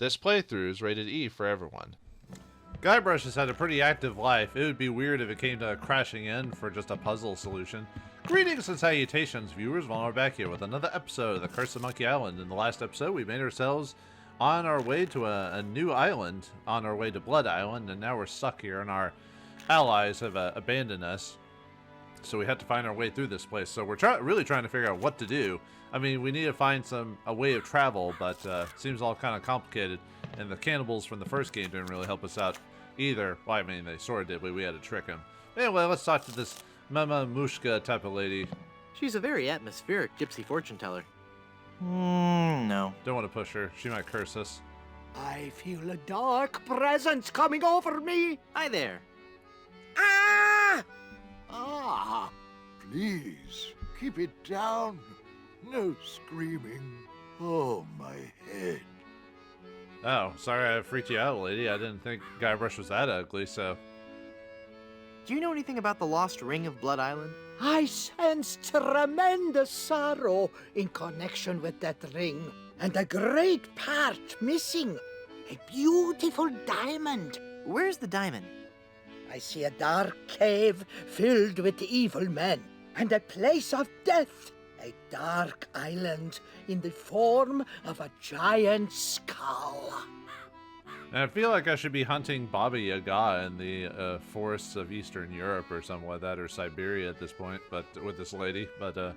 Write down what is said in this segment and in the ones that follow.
This playthrough is rated E for everyone. Guybrush has had a pretty active life. It would be weird if it came to crashing in for just a puzzle solution. Greetings and salutations, viewers. Vauldemare back here with another episode of The Curse of Monkey Island. In the last episode, we made ourselves on our way to a new island, on our way to Blood Island, and now we're stuck here, and our allies have abandoned us. So we had to find our way through this place. So we're really trying to figure out what to do. I mean, we need to find a way of travel, but seems all kind of complicated. And the cannibals from the first game didn't really help us out either. Well, I mean, they sort of did, but we had to trick them. Anyway, let's talk to this Mama Mushka type of lady. She's a very atmospheric gypsy fortune teller. No. Don't want to push her. She might curse us. I feel a dark presence coming over me. Hi there. Ah! Ah! Please, keep it down. No screaming. Oh, my head. Oh, sorry I freaked you out, lady. I didn't think Guybrush was that ugly, so... Do you know anything about the lost ring of Blood Island? I sense tremendous sorrow in connection with that ring, and a great part missing. A beautiful diamond. Where's the diamond? I see a dark cave filled with evil men, and a place of death. A dark island in the form of a giant skull. And I feel like I should be hunting Baba Yaga in the forests of Eastern Europe or something like that, or Siberia at this point, but with this lady, but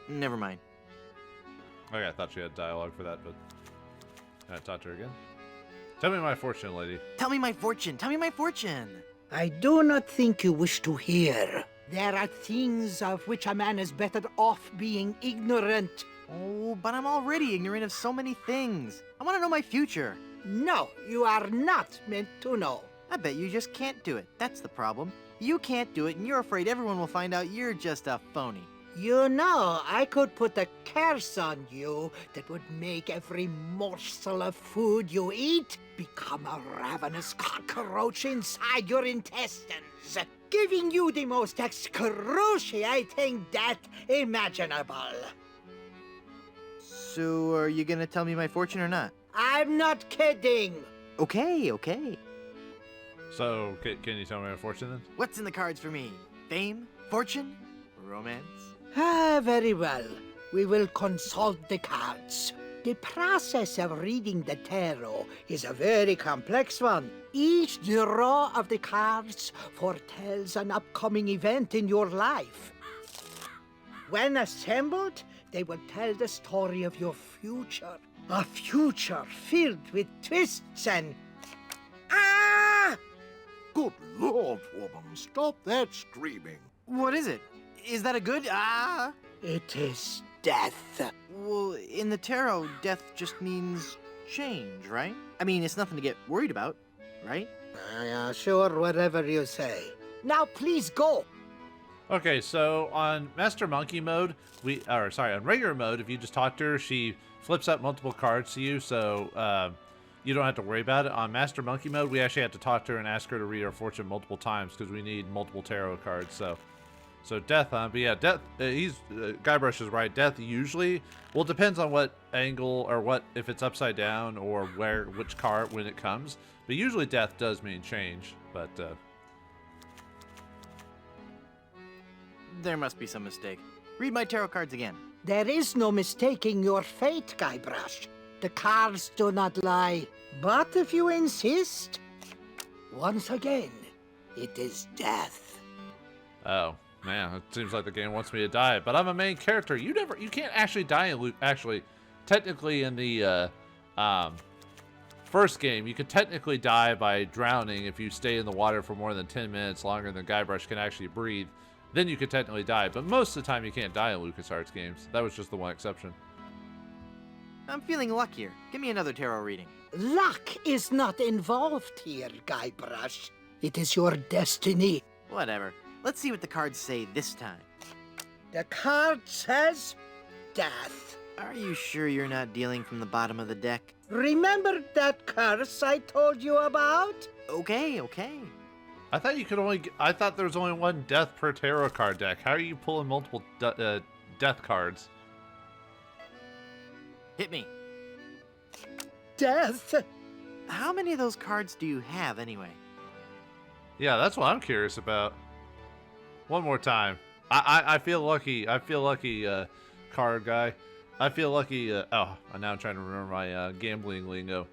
Never mind. Okay, I thought she had dialogue for that, but I talked to her again. Tell me my fortune, lady. Tell me my fortune! Tell me my fortune! I do not think you wish to hear. There are things of which a man is better off being ignorant. Oh, but I'm already ignorant of so many things. I want to know my future. No, you are not meant to know. I bet you just can't do it. That's the problem. You can't do it, and you're afraid everyone will find out you're just a phony. You know, I could put a curse on you that would make every morsel of food you eat become a ravenous cockroach inside your intestines, giving you the most excruciating death imaginable. So, are you gonna tell me my fortune or not? I'm not kidding. Okay. So, can you tell me my fortune then? What's in the cards for me? Fame? Fortune? Romance? Ah, very well. We will consult the cards. The process of reading the tarot is a very complex one. Each draw of the cards foretells an upcoming event in your life. When assembled, they will tell the story of your future. A future filled with twists and... Ah! Good Lord, woman, stop that screaming. What is it? Is that a good... Ah? It is death. Well, in the tarot, death just means change, right? I mean, it's nothing to get worried about, right? Sure, whatever you say. Now please go. Okay, so on Master Monkey mode, on regular mode, if you just talk to her, she flips up multiple cards to you, so you don't have to worry about it. On Master Monkey mode, we actually have to talk to her and ask her to read our fortune multiple times because we need multiple tarot cards. So death, but yeah, death. Guybrush is right. Death usually, well, it depends on what angle or if it's upside down or which card when it comes. But usually, death does mean change. But There must be some mistake. Read my tarot cards again. There is no mistaking your fate, Guybrush. The cards do not lie. But if you insist, once again, it is death. oh man, it seems like the game wants me to die. But I'm a main character. You can't actually die in technically in the first game, you could technically die by drowning if you stay in the water for more than 10 minutes longer than Guybrush can actually breathe. Then you could technically die, but most of the time you can't die in LucasArts games. That was just the one exception. I'm feeling luckier. Give me another tarot reading. Luck is not involved here, Guybrush. It is your destiny. Whatever. Let's see what the cards say this time. The card says death. Are you sure you're not dealing from the bottom of the deck? Remember that curse I told you about? Okay. I thought there was only one death per tarot card deck. How are you pulling multiple death cards? Hit me. death. How many of those cards do you have, anyway? Yeah, that's what I'm curious about. One more time. I feel lucky. I feel lucky, card guy. I feel lucky. Now I'm trying to remember my gambling lingo.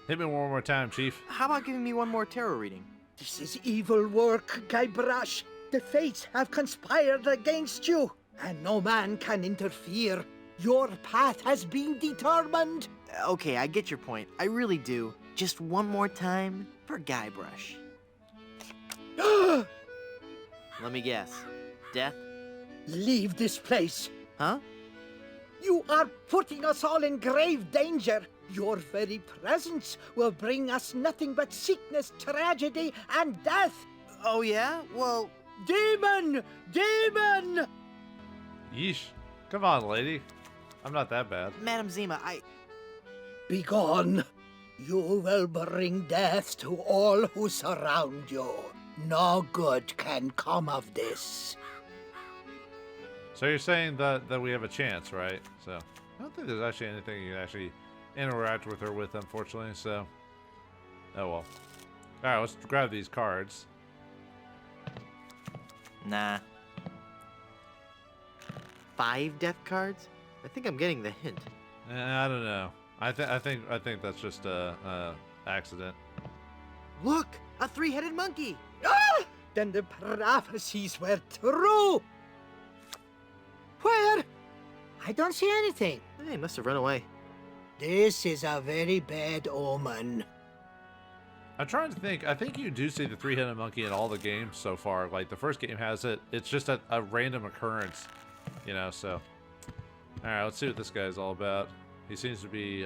Hit me one more time, Chief. How about giving me one more tarot reading? This is evil work, Guybrush. The fates have conspired against you, and no man can interfere. Your path has been determined. Okay, I get your point. I really do. Just one more time for Guybrush. Let me guess. Death? Leave this place. Huh? You are putting us all in grave danger. Your very presence will bring us nothing but sickness, tragedy, and death. Oh, yeah? Well, Demon! Demon! Yeesh. Come on, lady. I'm not that bad. Madam Zima, Begone. You will bring death to all who surround you. No good can come of this. So you're saying that we have a chance, right? So I don't think there's actually anything you can actually interact with her with, unfortunately. So, oh well. All right, let's grab these cards. Nah. 5 death cards? I think I'm getting the hint. I don't know. I think that's just a accident. Look! A 3-headed monkey! Ah! Then the prophecies were true. Where? I don't see anything. They must have run away. This is a very bad omen. I'm trying to think. I think you do see the 3-headed monkey in all the games so far. Like the first game has it. It's just a random occurrence, you know. So, all right, let's see what this guy's all about. He seems to be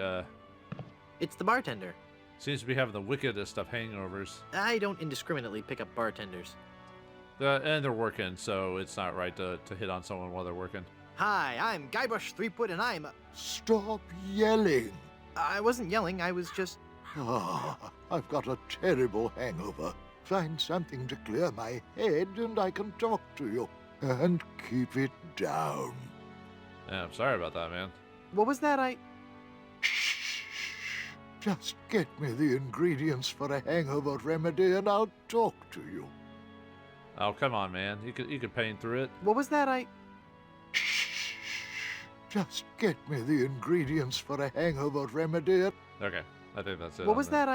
It's the bartender. having the wickedest of hangovers. I don't indiscriminately pick up bartenders. And they're working, so it's not right to hit on someone while they're working. Hi, I'm Guybrush Threepwood, and I'm... Stop yelling. I wasn't yelling, I was just... I've got a terrible hangover. Find something to clear my head and I can talk to you. And keep it down. Yeah, I'm sorry about that, man. What was that? Shh. Just get me the ingredients for a hangover remedy and I'll talk to you. Oh, come on, man. You could paint through it. What was that? Shh. Just get me the ingredients for a hangover remedy. Okay, I think that's it. What was that?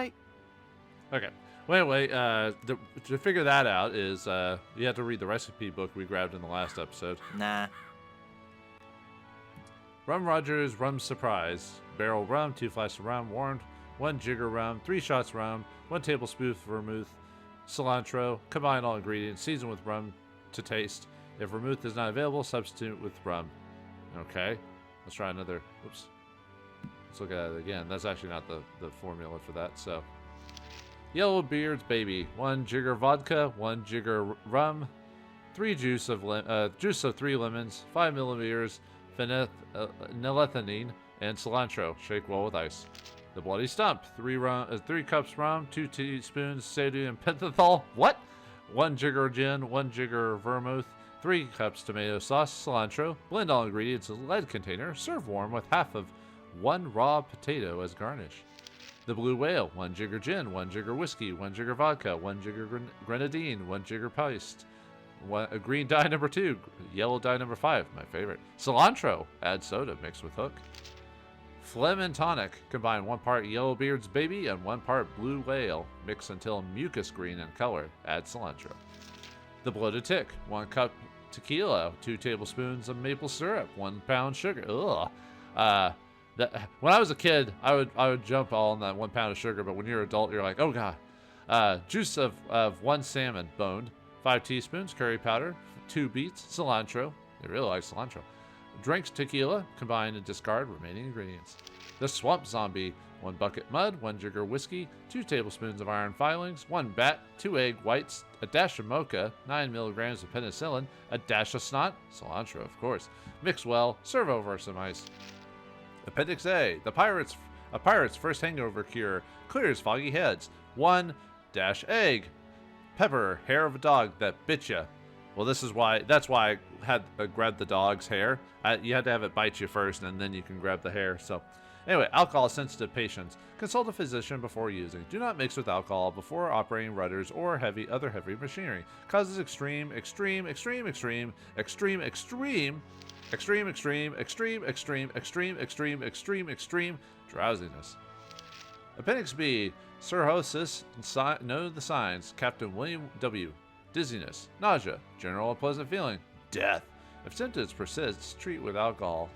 Okay. Wait. To figure that out is you have to read the recipe book we grabbed in the last episode. Nah. Rum Rogers Rum Surprise. Barrel rum, 2 flasks of rum, warmed, 1 jigger rum, 3 shots rum, 1 tablespoon vermouth, cilantro. Combine all ingredients. Season with rum to taste. If vermouth is not available, substitute with rum. Okay. Let's try another. Oops. Let's look at it again. That's actually not the formula for that. So, Yellowbeard's Baby. 1 jigger vodka, 1 jigger rum, 3 juice of 3 lemons, 5 milliliters phenethylamine, and cilantro. Shake well with ice. The Bloody Stump. 3 cups rum, 2 teaspoons sodium pentothal. What? 1 jigger gin, 1 jigger vermouth, 3 cups tomato sauce, cilantro. Blend all ingredients in a lead container. Serve warm with half of 1 raw potato as garnish. The Blue Whale. 1 jigger gin, 1 jigger whiskey, 1 jigger vodka, 1 jigger grenadine, 1 jigger paste. A green dye number 2, yellow dye number 5, my favorite. Cilantro. Add soda mixed with hook. Phlegm and tonic. Combine 1 part Yellowbeard's Baby and 1 part Blue Whale. Mix until mucus green in color. Add cilantro. The Bloated Tick. 1 cup tequila, 2 tablespoons of maple syrup, 1 pound sugar. Ugh. When I was a kid, I would jump all on that 1 pound of sugar, but when you're an adult, you're like, oh god. Juice of 1 salmon boned, 5 teaspoons curry powder, 2 beets, cilantro. They really like cilantro. Drinks tequila, combine and discard remaining ingredients. The Swamp Zombie. 1 bucket mud, 1 jigger whiskey, 2 tablespoons of iron filings, 1 bat, 2 egg whites, a dash of mocha, 9 milligrams of penicillin, a dash of snot, cilantro of course. Mix well, serve over some ice. Appendix A. A pirate's first hangover cure. Clears foggy heads. 1 dash egg. Pepper, hair of a dog that bit ya. Well, that's why I had grabbed the dog's hair. You had to have it bite you first, and then you can grab the hair. So, Anyway, alcohol-sensitive patients. Consult a physician before using. Do not mix with alcohol before operating rudders or other heavy machinery. Causes extreme drowsiness. Appendix B. Cirrhosis. Know the signs. Captain William W. Dizziness. Nausea. General unpleasant feeling. Death. If symptoms persist, treat with alcohol.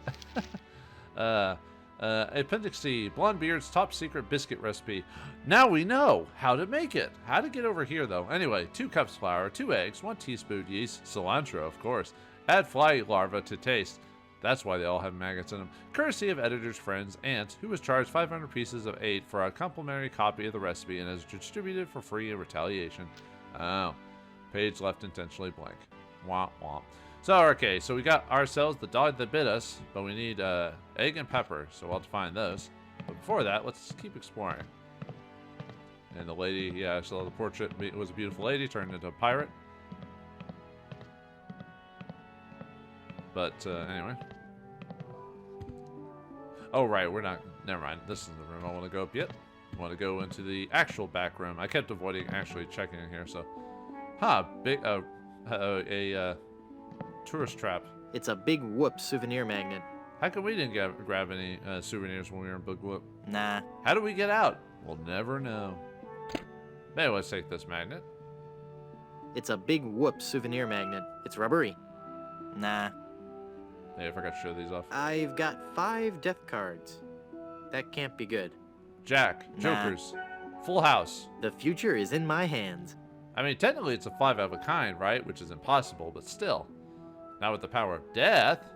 Appendix C. Blonde Beard's top secret biscuit recipe. Now we know how to make it. How to get over here, though. Anyway, 2 cups flour, 2 eggs, 1 teaspoon yeast, cilantro, of course. Add fly larvae to taste. That's why they all have maggots in them. Courtesy of editor's friend's aunt, who was charged 500 pieces of 8 for a complimentary copy of the recipe and is distributed for free in retaliation. Oh. Page left intentionally blank. Womp womp. So, okay, so we got ourselves the dog that bit us, but we need egg and pepper, so we'll have to find those. But before that, let's keep exploring. And the lady, yeah, I saw the portrait. It was a beautiful lady turned into a pirate. But, anyway. Oh, right, we're not, never mind. This isn't the room I want to go up yet. I want to go into the actual back room. I kept avoiding actually checking in here, so. Huh, big, tourist trap. It's a big whoop souvenir magnet. How come we didn't grab any souvenirs when we were in Big Whoop? Nah. How do we get out? We'll never know. Maybe let's take this magnet. It's a big whoop souvenir magnet. It's rubbery. Nah. Hey, I forgot to show these off. I've got 5 death cards. That can't be good. Jack, Nah. Jokers, Full House. The future is in my hands. I mean, technically it's a 5 of a kind, right? Which is impossible, but still. Not with the power of death.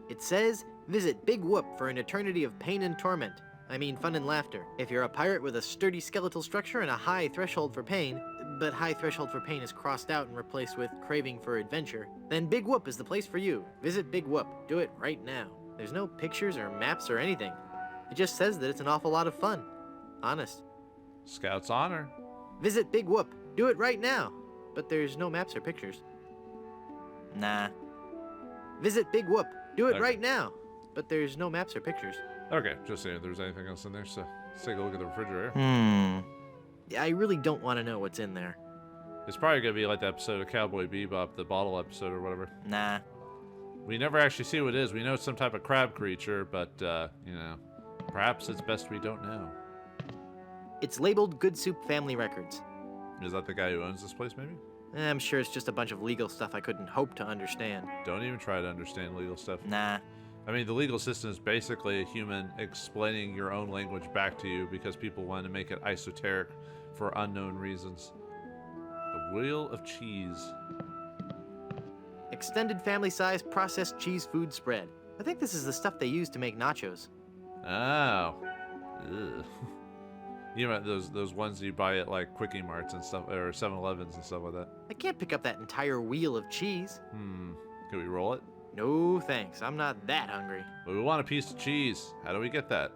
It says, visit Big Whoop for an eternity of pain and torment. I mean, fun and laughter. If you're a pirate with a sturdy skeletal structure and a high threshold for pain, but high threshold for pain is crossed out and replaced with craving for adventure, then Big Whoop is the place for you. Visit Big Whoop. Do it right now. There's no pictures or maps or anything. It just says that it's an awful lot of fun. Honest. Scout's honor. Visit Big Whoop. Do it right now. But there's no maps or pictures. Nah. Visit Big Whoop. Do it Okay. right now. But there's no maps or pictures. Okay, just seeing if there's anything else in there, so let's take a look at the refrigerator. I really don't want to know what's in there. It's probably going to be like the episode of Cowboy Bebop, the bottle episode or whatever. Nah. We never actually see what it is. We know it's some type of crab creature, but, you know, perhaps it's best we don't know. It's labeled Good Soup Family Records. Is that the guy who owns this place, maybe? I'm sure it's just a bunch of legal stuff I couldn't hope to understand. Don't even try to understand legal stuff. Nah. I mean, the legal system is basically a human explaining your own language back to you because people want to make it esoteric for unknown reasons. The Wheel of Cheese. Extended family size processed cheese food spread. I think this is the stuff they use to make nachos. Oh. Ugh. You know those ones you buy at like Quickie Marts and stuff, or 7-Elevens and stuff like that. I can't pick up that entire wheel of cheese. Can we roll it? No thanks, I'm not that hungry. Well, we want a piece of cheese. How do we get that?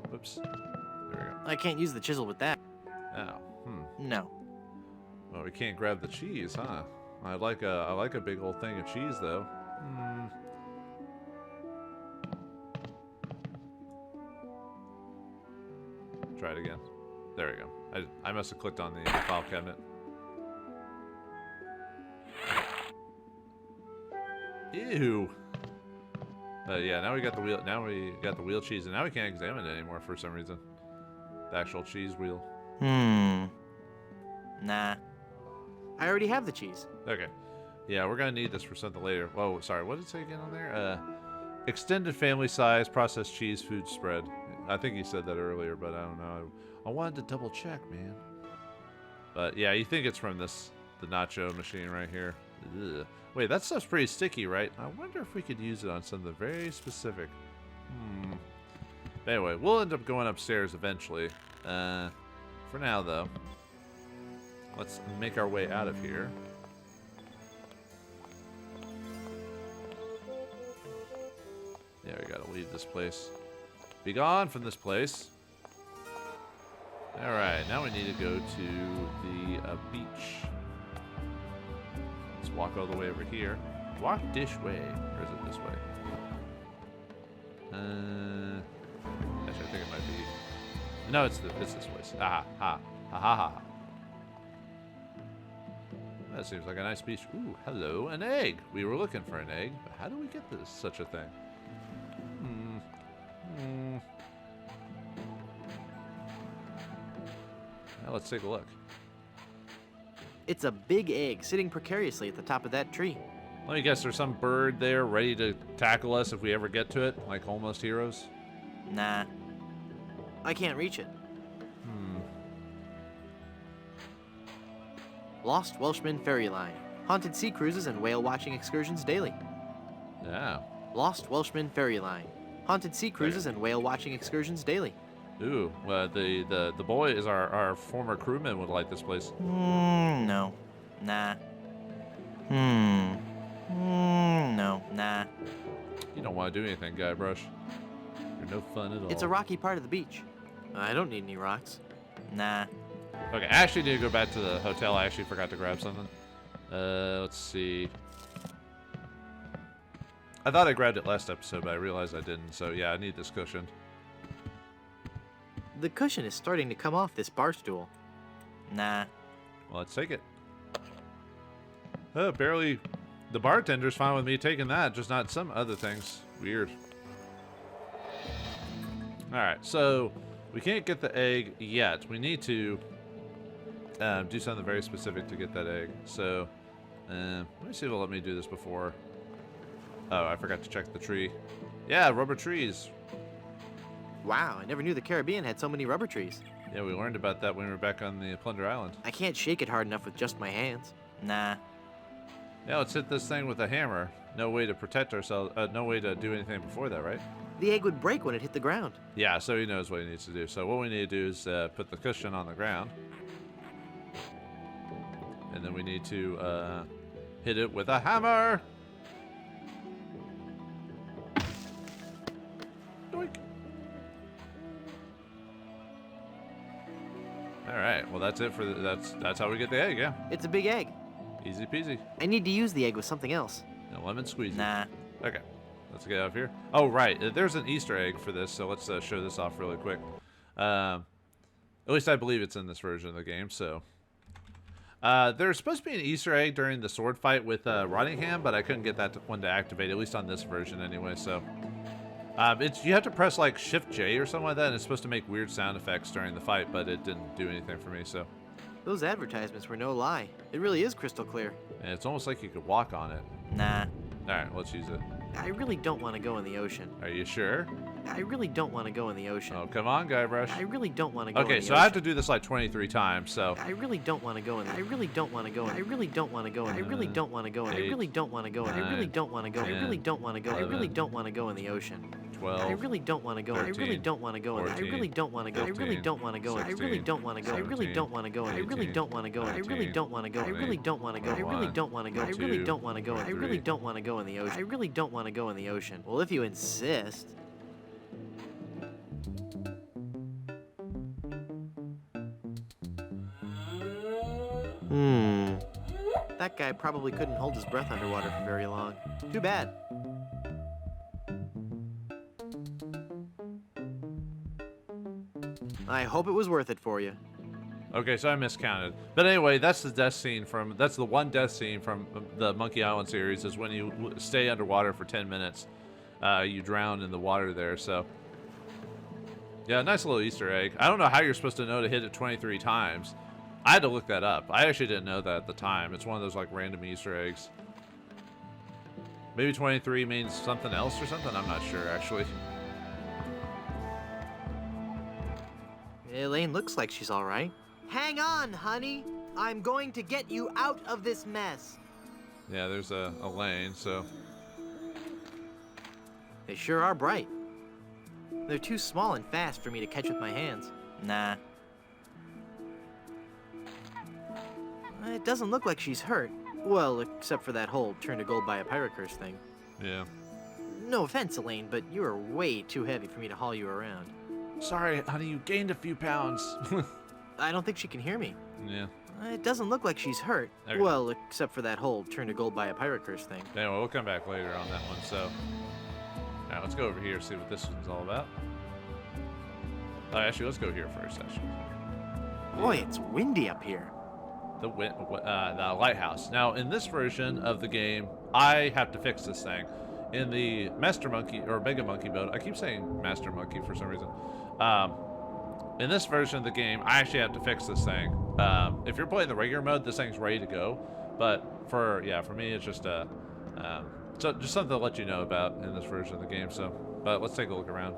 Whoops. There we go. I can't use the chisel with that. Oh. No. Well, we can't grab the cheese, huh? I like a big old thing of cheese though. Try it again. There we go. I must have clicked on the file cabinet. Ew. Yeah, now we got the wheel. Now we got the wheel cheese, and now we can't examine it anymore for some reason. The actual cheese wheel. Nah. I already have the cheese. Okay. Yeah, we're gonna need this for something later. Whoa, sorry. What did it say again on there? Extended family size processed cheese food spread. I think you said that earlier, but I don't know. I wanted to double check, man. But yeah, you think it's from the nacho machine right here. Ugh. Wait, that stuff's pretty sticky, right? I wonder if we could use it on something very specific. Anyway, we'll end up going upstairs eventually. For now, though, let's make our way out of here. Yeah, we gotta leave this place. Be gone from this place. Alright, now we need to go to the beach. Let's walk all the way over here. Walk this way. Or is it this way? Actually, I think it might be. No, it's this place. Ha ha ha ha ha. That seems like a nice beach. Ooh, hello, an egg. We were looking for an egg, but how do we get such a thing? Now let's take a look. It's a big egg sitting precariously at the top of that tree. Let me guess, there's some bird there ready to tackle us if we ever get to it, like Almost Heroes? Nah. I can't reach it. Lost Welshman Ferry Line. Haunted sea cruises and whale watching excursions daily. Yeah. Lost Welshman Ferry Line. Haunted sea cruises and whale watching excursions daily. Ooh, the boy is our former crewman would like this place. No. Nah. No. Nah. You don't want to do anything, Guybrush. You're no fun at all. It's a rocky part of the beach. I don't need any rocks. Nah. Okay, I actually need to go back to the hotel. I actually forgot to grab something. Let's see. I thought I grabbed it last episode, but I realized I didn't. So yeah, I need this cushion. The cushion is starting to come off this bar stool. Nah. Well, let's take it. Oh, barely. The bartender's fine with me taking that, just not some other things. Weird. Alright, so we can't get the egg yet. We need to do something very specific to get that egg. So, let me see if it'll let me do this before. Oh, I forgot to check the tree. Yeah, rubber trees. Wow, I never knew the Caribbean had so many rubber trees. Yeah, we learned about that when we were back on the Plunder Island. I can't shake it hard enough with just my hands. Nah. Yeah, let's hit this thing with a hammer. No way to protect ourselves. No way to do anything before that, right? The egg would break when it hit the ground. Yeah, so he knows what he needs to do. So what we need to do is put the cushion on the ground. And then we need to hit it with a hammer. Doink. All right. Well, that's it for that's how we get the egg. Yeah. It's a big egg. Easy peasy. I need to use the egg with something else. No lemon squeezy. Nah. Okay. Let's get out of here. Oh, right. There's an Easter egg for this, so let's show this off really quick. At least I believe it's in this version of the game, so. There's supposed to be an Easter egg during the sword fight with Rottingham, but I couldn't get that one to activate, at least on this version anyway, so. You have to press like Shift J or something like that, and it's supposed to make weird sound effects during the fight, but it didn't do anything for me, so. Those advertisements were no lie. It really is crystal clear. And it's almost like you could walk on it. Nah. Alright, let's use it. I really don't want to go in the ocean. Are you sure? I really don't want to go in the ocean. Oh, come on, Guybrush. I really don't want to go in the Okay, ocean. so I have to do this like 23 times, so. I really don't want to go in. I really don't want to go in. I really don't want to go in. I really don't want to go in. I really don't want to go in. I really don't want to go in. I really don't want to go. I really don't want to go in the ocean. 12. I really don't want to go. I really don't want to go. I really don't want to go. I really don't want to go. I really don't want to go. I really don't want to go. I really don't want to go. I really don't want to go. I really don't want to go. I really don't want to go. I really don't want to go. I really don't want to go in the ocean. I really don't want to go in the ocean. Well, if you insist. That guy probably couldn't hold his breath underwater for very long. Too bad. I hope it was worth it for you. Okay, so I miscounted. But anyway, that's the death scene from, that's the one death scene from the Monkey Island series, is when you stay underwater for 10 minutes. You drown in the water there, so. Yeah, nice little Easter egg. I don't know how you're supposed to know to hit it 23 times. I had to look that up. I actually didn't know that at the time. It's one of those like random Easter eggs. Maybe 23 means something else or something? I'm not sure, actually. Elaine looks like she's all right. Hang on, honey. I'm going to get you out of this mess. Yeah, there's a lane, so. They sure are bright. They're too small and fast for me to catch with my hands. Nah. It doesn't look like she's hurt. Well, except for that whole turn to gold by a pirate curse thing. Yeah. No offense, Elaine, but you are way too heavy for me to haul you around. Sorry, honey, you gained a few pounds. I don't think she can hear me. Yeah. It doesn't look like she's hurt. Okay. Well, except for that whole turn to gold by a pirate curse thing. Anyway, we'll come back later on that one, so. Now Alright, let's go over here, see what this one's all about. Oh, actually, let's go here first, actually. Boy, it's windy up here. The lighthouse. Now, in this version of the game, I have to fix this thing. In the Master Monkey, or Mega Monkey mode, I keep saying Master Monkey for some reason. In this version of the game, I actually have to fix this thing. If you're playing the regular mode, this thing's ready to go. But for me, it's just just something to let you know about in this version of the game. So, but let's take a look around.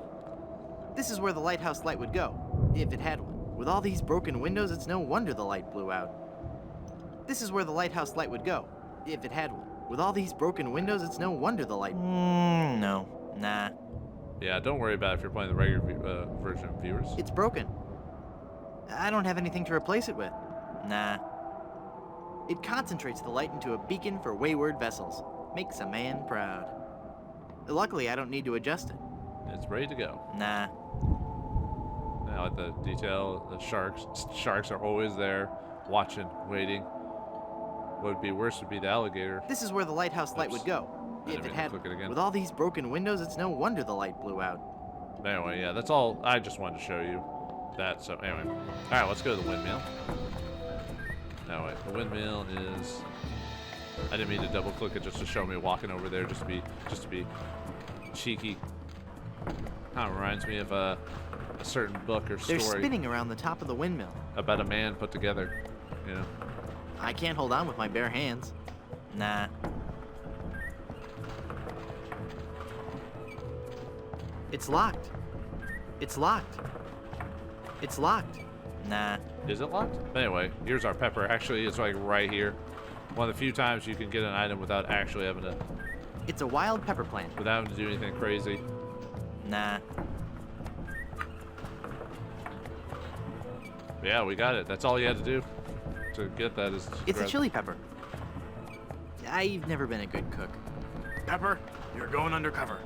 This is where the lighthouse light would go, if it had one. With all these broken windows, it's no wonder the light blew out. This is where the lighthouse light would go, if it had one. With all these broken windows, it's no wonder the light... no. Nah. Yeah, don't worry about it if you're playing the regular version of viewers. It's broken. I don't have anything to replace it with. Nah. It concentrates the light into a beacon for wayward vessels. Makes a man proud. Luckily, I don't need to adjust it. It's ready to go. Nah. I like the detail. The sharks are always there, watching, waiting. What would be worse would be the alligator. This is where the lighthouse light would go, if it had one. Again. With all these broken windows, it's no wonder the light blew out. Anyway, yeah, that's all. I just wanted to show you that. So anyway, all right, let's go to the windmill. No, wait, the windmill is. I didn't mean to double click it just to show me walking over there, just to be cheeky. Kind of reminds me of a certain book or story. They're spinning around the top of the windmill. About a man put together, you know. I can't hold on with my bare hands. Nah. It's locked. It's locked. It's locked. Nah. Is it locked? Anyway, here's our pepper. Actually, it's like right here. One of the few times you can get an item without actually having to... It's a wild pepper plant. Without having to do anything crazy. Nah. Yeah, we got it. That's all you had to do to get that is... It's a chili pepper. I've never been a good cook. Pepper, you're going undercover.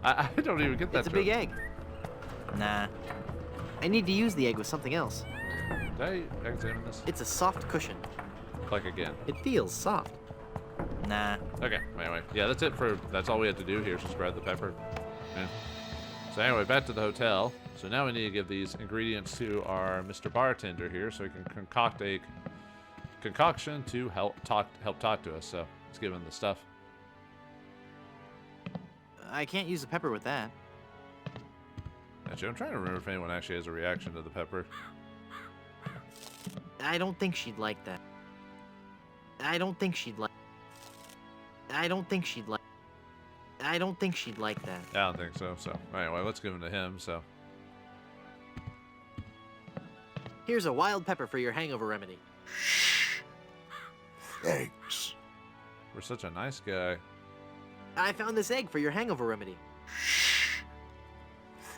I don't even get that. It's a big egg. Nah. I need to use the egg with something else. Did I examine this? It's a soft cushion. Like again. It feels soft. Nah. Okay, anyway. Yeah, that's all we had to do here is just grab the pepper. Yeah. So anyway, back to the hotel. So now we need to give these ingredients to our Mr. Bartender here so he can concoct a concoction to help talk to us. So let's give him the stuff. I can't use the pepper with that. Actually, I'm trying to remember if anyone actually has a reaction to the pepper. I don't think she'd like that. I don't think she'd like that. I don't think so. So anyway, let's give them to him. So here's a wild pepper for your hangover remedy. Thanks. We're such a nice guy. I found this egg for your hangover remedy.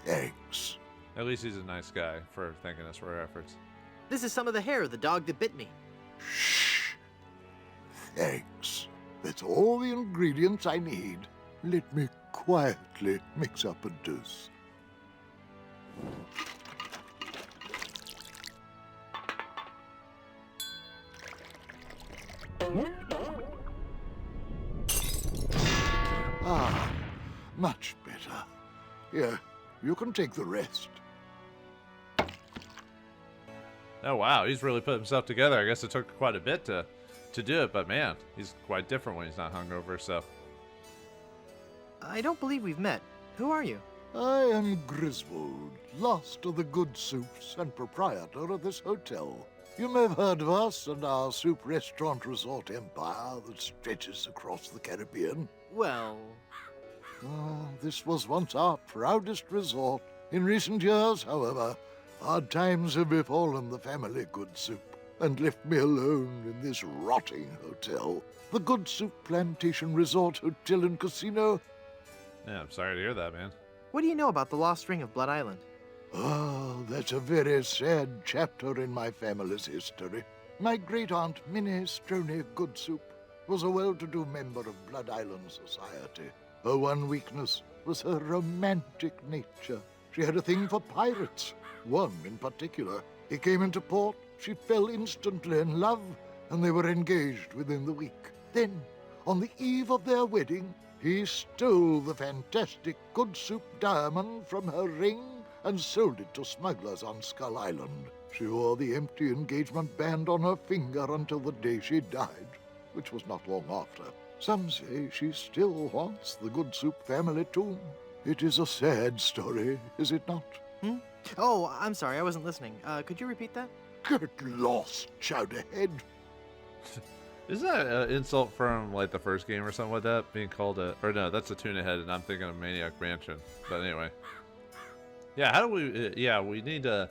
Thanks. At least he's a nice guy for thanking us for our efforts. This is some of the hair of the dog that bit me. Thanks. That's all the ingredients I need. Let me quietly mix up a dose. Ah, much better. Here, you can take the rest. Oh wow, he's really put himself together. I guess it took quite a bit to do it, but man, he's quite different when he's not hungover, so. I don't believe we've met. Who are you? I am Griswold, last of the good soups and proprietor of this hotel. You may have heard of us and our soup restaurant resort empire that stretches across the Caribbean. Well... this was once our proudest resort. In recent years, however, hard times have befallen the family Good Soup and left me alone in this rotting hotel. The Good Soup Plantation Resort Hotel and Casino. Yeah, I'm sorry to hear that, man. What do you know about the lost ring of Blood Island? Oh, that's a very sad chapter in my family's history. My great-aunt, Minnie Stroney Good Soup, was a well-to-do member of Blood Island society. Her one weakness was her romantic nature. She had a thing for pirates, one in particular. He came into port, she fell instantly in love, and they were engaged within the week. Then, on the eve of their wedding, He stole the fantastic good soup diamond from her ring and sold it to smugglers on Skull Island. She wore the empty engagement band on her finger until the day she died, which was not long after. Some say she still haunts the good soup family tomb. It is a sad story, is it not? Oh, I'm sorry, I wasn't listening. Could you repeat that? Get lost, Chowderhead. Isn't that an insult from like the first game or something like that? Being called a, or no, that's a Tuna Head, and I'm thinking of Maniac Mansion. But anyway, yeah. How do we? Yeah, we need to.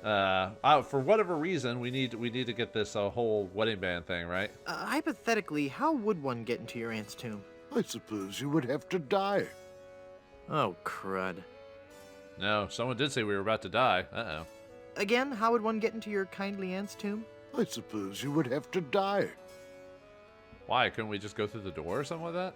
For whatever reason, we need to get this whole wedding band thing right. Hypothetically, how would one get into your aunt's tomb? I suppose you would have to die. Oh, crud. No, someone did say we were about to die. Again, how would one get into your kindly aunt's tomb? I suppose you would have to die. Why? Couldn't we just go through the door or something like that?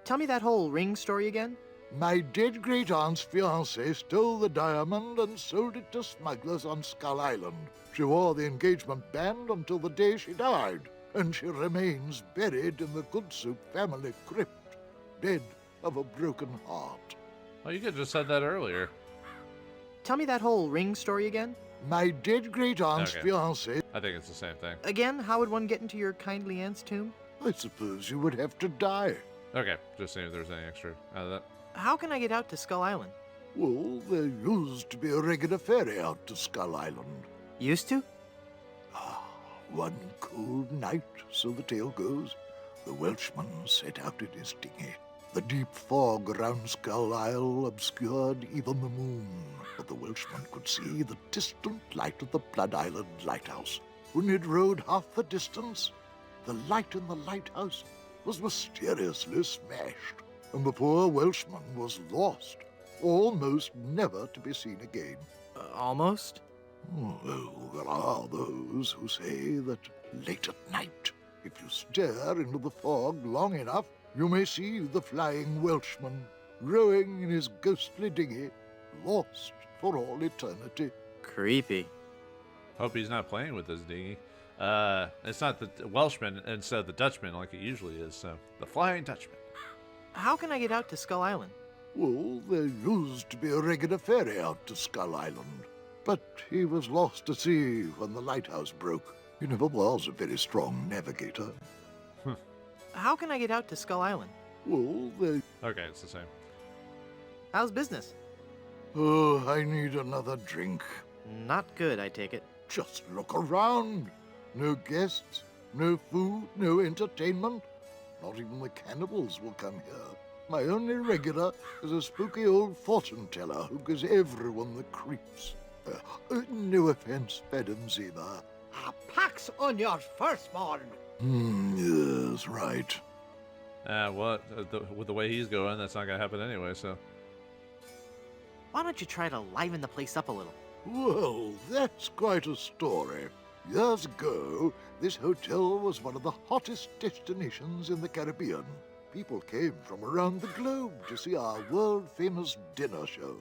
Tell me that whole ring story again. My dead great-aunt's fiancé stole the diamond and sold it to smugglers on Skull Island. She wore the engagement band until the day she died, and she remains buried in the Good Soup family crypt, dead of a broken heart. Oh, you could have just said that earlier. Tell me that whole ring story again. My dead great-aunt's fiancé... I think it's the same thing. Again, how would one get into your kindly aunt's tomb? I suppose you would have to die. Okay, just seeing if there's any extra out of that. How can I get out to Skull Island? Well, there used to be a regular ferry out to Skull Island. Used to? One cold night, so the tale goes, the Welshman set out in his dinghy. The deep fog around Skull Isle obscured even the moon, but the Welshman could see the distant light of the Blood Island lighthouse. When he'd rowed half the distance, the light in the lighthouse was mysteriously smashed, and the poor Welshman was lost, almost never to be seen again. Almost? Well, there are those who say that late at night, if you stare into the fog long enough, you may see the flying Welshman rowing in his ghostly dinghy, lost for all eternity. Creepy. Hope he's not playing with his dinghy. It's not the Welshman instead of the Dutchman like it usually is, so the Flying Dutchman. How can I get out to Skull Island? Well, there used to be a regular ferry out to Skull Island, but he was lost at sea when the lighthouse broke. He never was a very strong navigator. How can I get out to Skull Island? Well, there... Okay, it's the same. How's business? Oh, I need another drink. Not good, I take it. Just look around. No guests, no food, no entertainment. Not even the cannibals will come here. My only regular is a spooky old fortune teller who gives everyone the creeps. No offense, Madam Zima. A pax on your firstborn. Yes, right. With the way he's going, that's not going to happen anyway, so. Why don't you try to liven the place up a little? Well, that's quite a story. Years ago, this hotel was one of the hottest destinations in the Caribbean. People came from around the globe to see our world-famous dinner show.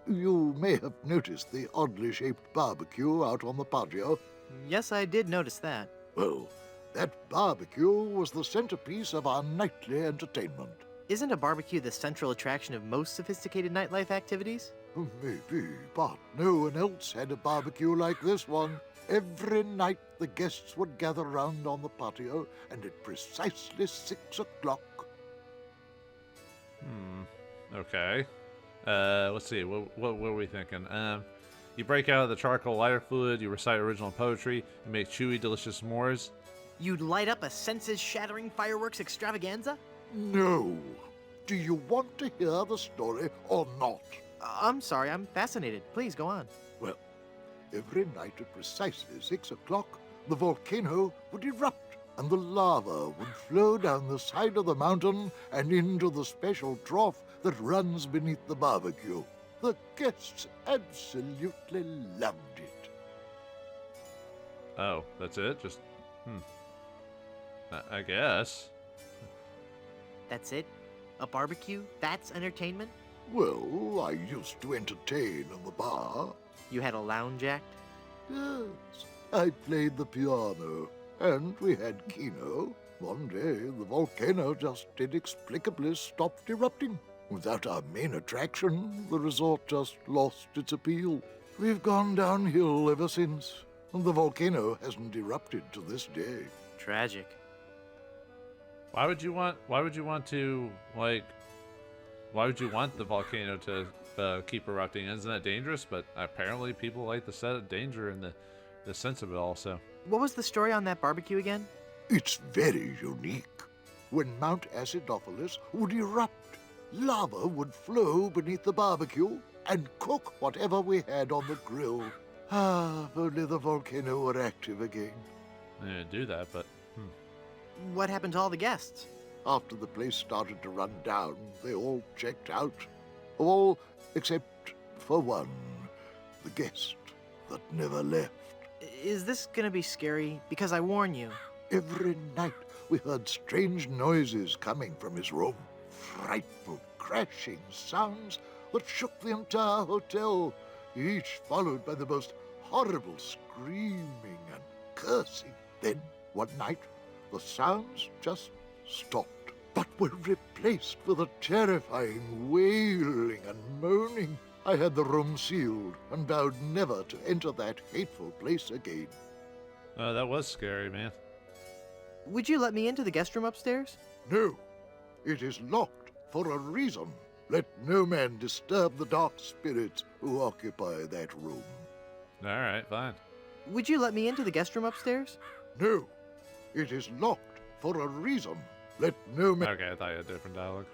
You may have noticed the oddly shaped barbecue out on the patio. Yes, I did notice that. Well, that barbecue was the centerpiece of our nightly entertainment. Isn't a barbecue the central attraction of most sophisticated nightlife activities? Maybe, but no one else had a barbecue like this one. Every night the guests would gather round on the patio, and at precisely 6 o'clock... Okay. Let's see. What were we thinking? You break out of the charcoal lighter fluid, you recite original poetry, you make chewy, delicious s'mores. You'd light up a senses-shattering fireworks extravaganza? No. Do you want to hear the story or not? I'm sorry, I'm fascinated. Please, go on. Well, every night at precisely 6 o'clock, the volcano would erupt, and the lava would flow down the side of the mountain and into the special trough that runs beneath the barbecue. The guests absolutely loved it. Oh, that's it? Just, I guess. That's it? A barbecue? That's entertainment? Well, I used to entertain in the bar. You had a lounge act? Yes, I played the piano, and we had keno. One day, the volcano just inexplicably stopped erupting. Without our main attraction, the resort just lost its appeal. We've gone downhill ever since, and the volcano hasn't erupted to this day. Tragic. Why would you want to, like, why would you want the volcano to keep erupting? Isn't that dangerous? But apparently people like the set of danger and the sense of it all, so. What was the story on that barbecue again? It's very unique. When Mount Acidophilus would erupt, lava would flow beneath the barbecue and cook whatever we had on the grill. Ah, if only the volcano were active again. I didn't do that, but What happened to all the guests? After the place started to run down, they all checked out. All except for one, the guest that never left. Is this gonna be scary? Because I warn you. Every night we heard strange noises coming from his room. Frightful crashing sounds that shook the entire hotel, each followed by the most horrible screaming and cursing. Then, one night, the sounds just stopped, but were replaced with a terrifying wailing and moaning. I had the room sealed and vowed never to enter that hateful place again. that was scary, man. Would you let me into the guest room upstairs? No, it is locked for a reason. Let no man disturb the dark spirits who occupy that room. All right, fine. Would you let me into the guest room upstairs? No, it is locked for a reason. Let no man... Okay, I thought you had different dialogue.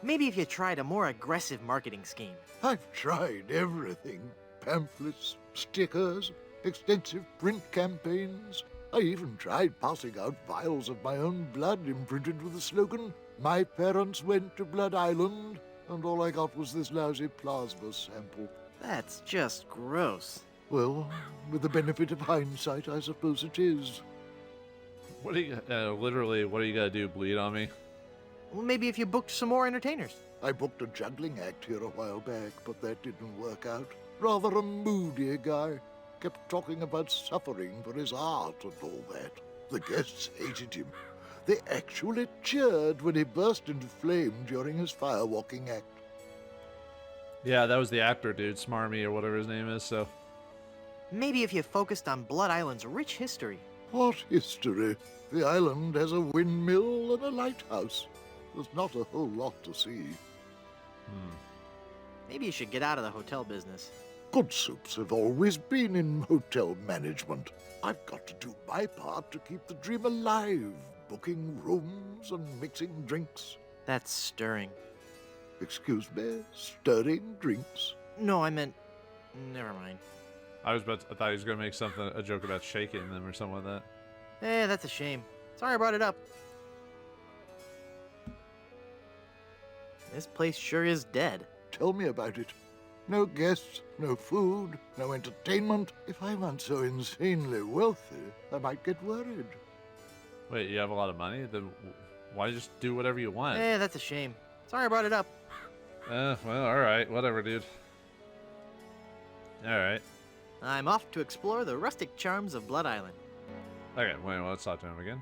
Maybe if you tried a more aggressive marketing scheme. I've tried everything. Pamphlets, stickers, extensive print campaigns. I even tried passing out vials of my own blood imprinted with the slogan, "My parents went to Blood Island," and all I got was this lousy plasma sample. That's just gross. Well, with the benefit of hindsight, I suppose it is. What do you literally? What are you gonna do? Bleed on me? Well, maybe if you booked some more entertainers. I booked a juggling act here a while back, but that didn't work out. Rather a moody guy. Kept talking about suffering for his art and all that. The guests hated him. They actually cheered when he burst into flame during his firewalking act. Yeah, that was the actor, dude, Smarmy or whatever his name is. So. Maybe if you focused on Blood Island's rich history. What history? The island has a windmill and a lighthouse. There's not a whole lot to see. Maybe you should get out of the hotel business. Good soups have always been in hotel management. I've got to do my part to keep the dream alive, booking rooms and mixing drinks. That's stirring. Excuse me, stirring drinks? No, I meant... Never mind. I thought he was gonna make a joke about shaking them or something like that. That's a shame. Sorry I brought it up. This place sure is dead. Tell me about it. No guests, no food, no entertainment. If I weren't so insanely wealthy, I might get worried. Wait, you have a lot of money? Then why just do whatever you want? That's a shame. Sorry I brought it up. Well, alright. Whatever, dude. Alright. I'm off to explore the rustic charms of Blood Island. Okay, wait, well, let's talk to him again.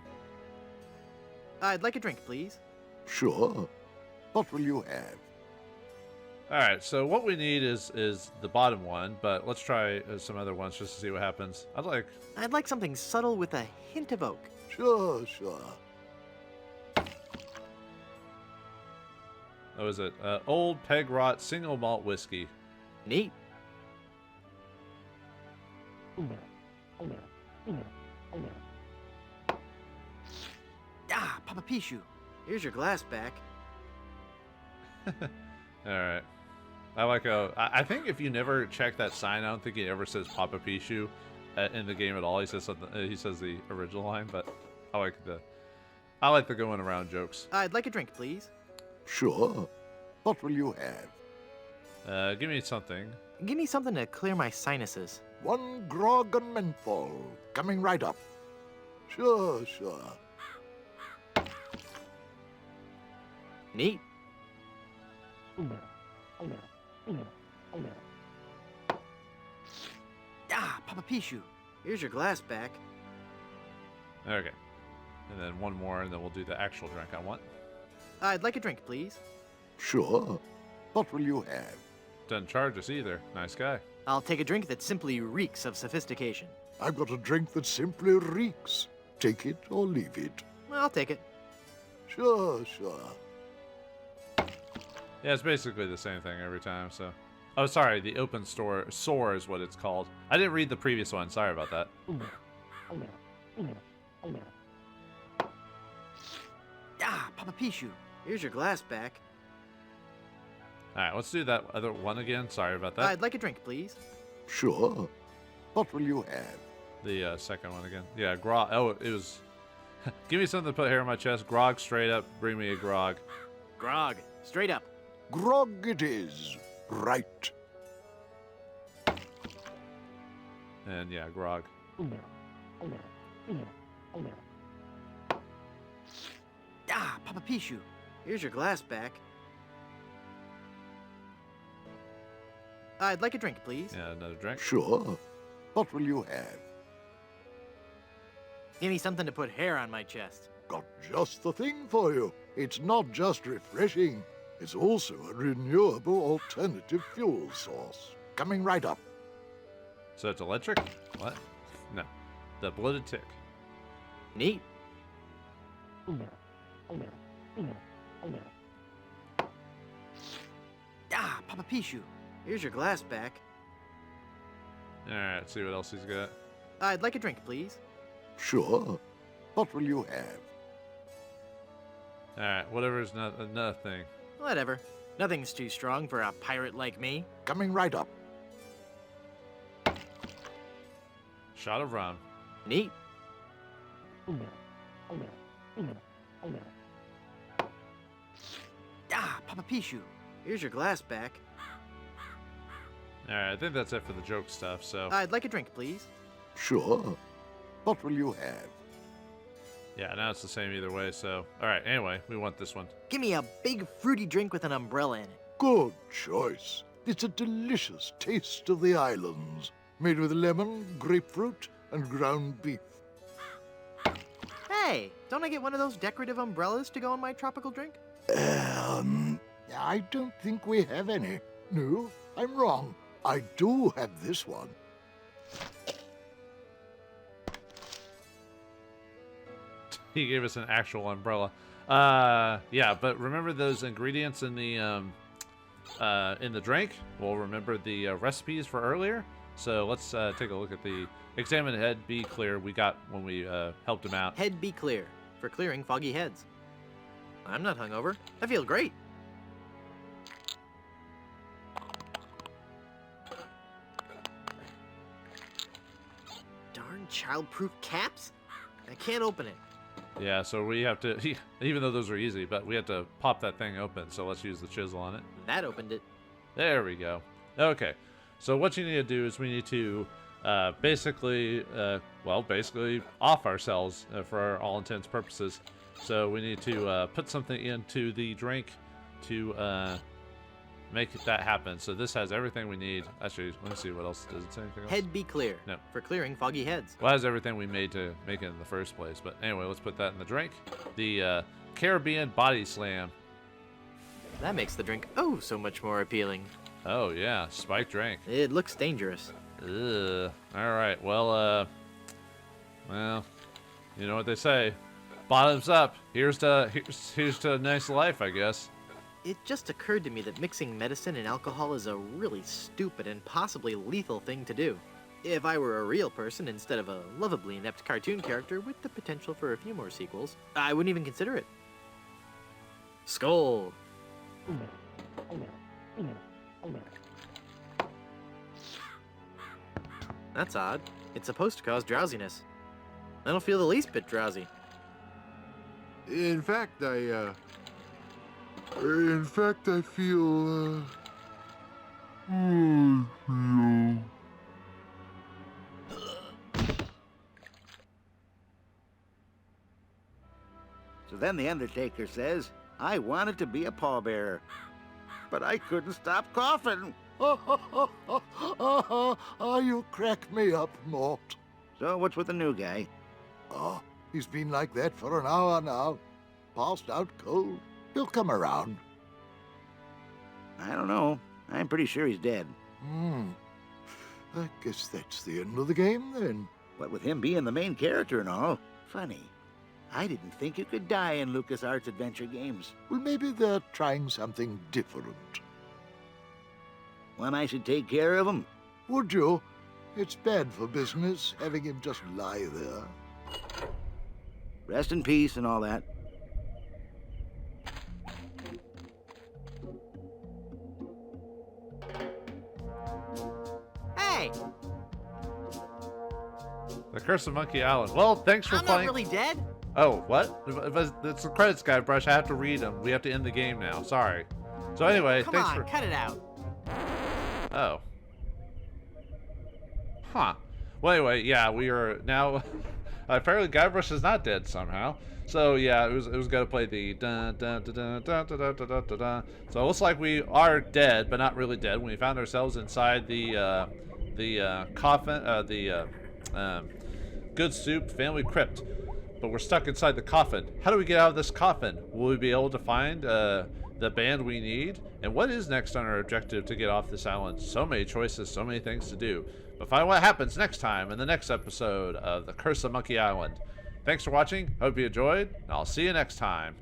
I'd like a drink, please. Sure. What will you have? Alright, so what we need is the bottom one, but let's try some other ones just to see what happens. I'd like something subtle with a hint of oak. Sure. What was it? Old Peg Rot Single Malt Whiskey. Neat. Papa Pichu. Here's your glass back. Alright. I think if you never check that sign, I don't think he ever says Papa Pichu in the game at all. He says something. He says the original line, but I like the going around jokes. I'd like a drink, please. Sure. What will you have? Give me something. Give me something to clear my sinuses. One grog and menthol. Coming right up. Sure. Neat. Papa Pichu. Here's your glass back. Okay. And then one more, and then we'll do the actual drink I want. I'd like a drink, please. Sure. What will you have? Doesn't charge us either. Nice guy. I'll take a drink that simply reeks of sophistication. I've got a drink that simply reeks. Take it or leave it. I'll take it. Sure, sure. Yeah, it's basically the same thing every time, so... Oh, sorry, the open soar is what it's called. I didn't read the previous one. Sorry about that. Ah, Papa Pichu, here's your glass back. Alright, let's do that other one again. Sorry about that. I'd like a drink, please. Sure. What will you have? The second one again. Yeah, grog. Oh, it was... Give me something to put hair on my chest. Grog straight up. Bring me a grog. Grog, straight up. Grog it is. Right. And yeah, grog. Ah, Papa Pichu, here's your glass back. I'd like a drink, please. Yeah, another drink. Sure. What will you have? Give me something to put hair on my chest. Got just the thing for you. It's not just refreshing. It's also a renewable alternative fuel source. Coming right up. So it's electric? What? No. The bloated tick. Neat. Ah, Papa Pichu, here's your glass back. Alright, see what else he's got. I'd like a drink, please. Sure. What will you have? Alright, whatever's not another thing. Whatever. Nothing's too strong for a pirate like me. Coming right up. Shot of rum. Neat. Ah, Papa Pichu, here's your glass back. Alright, I think that's it for the joke stuff, so... I'd like a drink, please. Sure. What will you have? Yeah, now it's the same either way, so... Alright, anyway, we want this one. Give me a big fruity drink with an umbrella in it. Good choice. It's a delicious taste of the islands. Made with lemon, grapefruit, and ground beef. Hey, don't I get one of those decorative umbrellas to go in my tropical drink? I don't think we have any. No, I'm wrong. I do have this one. He gave us an actual umbrella. Yeah, but remember those ingredients in the drink? Well, remember the recipes for earlier? So let's take a look at the examine head, be clear we got when we helped him out. Head be clear, for clearing foggy heads. I'm not hungover. I feel great. Darn child-proof caps? I can't open it. Yeah, so we have to, even though those are easy, but we have to pop that thing open, so let's use the chisel on it. That opened it. There we go. Okay, so what you need to do is we need to basically off ourselves for all intents and purposes. So we need to put something into the drink to make that happen. So this has everything we need. Actually, let me see what else. Does it say anything else? Head be clear. No. For clearing foggy heads. Well, it has everything we made to make it in the first place. But anyway, let's put that in the drink. The Caribbean Body Slam. That makes the drink oh so much more appealing. Oh yeah, spiked drink. It looks dangerous. Ugh. All right. Well, you know what they say. Bottoms up. Here's to a nice life, I guess. It just occurred to me that mixing medicine and alcohol is a really stupid and possibly lethal thing to do. If I were a real person instead of a lovably inept cartoon character with the potential for a few more sequels, I wouldn't even consider it. Skull. That's odd. It's supposed to cause drowsiness. I don't feel the least bit drowsy. In fact, I feel, So then the Undertaker says, I wanted to be a pallbearer, but I couldn't stop coughing. You crack me up, Mort. So what's with the new guy? He's been like that for an hour now. Passed out cold. He'll come around. I don't know. I'm pretty sure he's dead. I guess that's the end of the game, then. What with him being the main character and all. Funny. I didn't think you could die in LucasArts adventure games. Well, maybe they're trying something different. When I should take care of him? Would you? It's bad for business, having him just lie there. Rest in peace and all that. Hey, The Curse of Monkey Island. Well, thanks for I'm not playing. really dead. Oh, what? It's the credits, Guybrush. I have to read them. We have to end the game now. Sorry. So anyway, Come thanks on, for. cut it out. Oh. Huh. Well, anyway, yeah, we are now. Apparently, Guybrush is not dead somehow. So yeah, it was gonna play the dun dun dun dun dun dun dun dun dun dun. So it looks like we are dead, but not really dead. When we found ourselves inside the coffin, Good Soup family crypt, but we're stuck inside the coffin. How do we get out of this coffin? Will we be able to find the band we need? And what is next on our objective to get off this island? So many choices, so many things to do. But find what happens next time in the next episode of The Curse of Monkey Island. Thanks for watching. Hope you enjoyed, and I'll see you next time.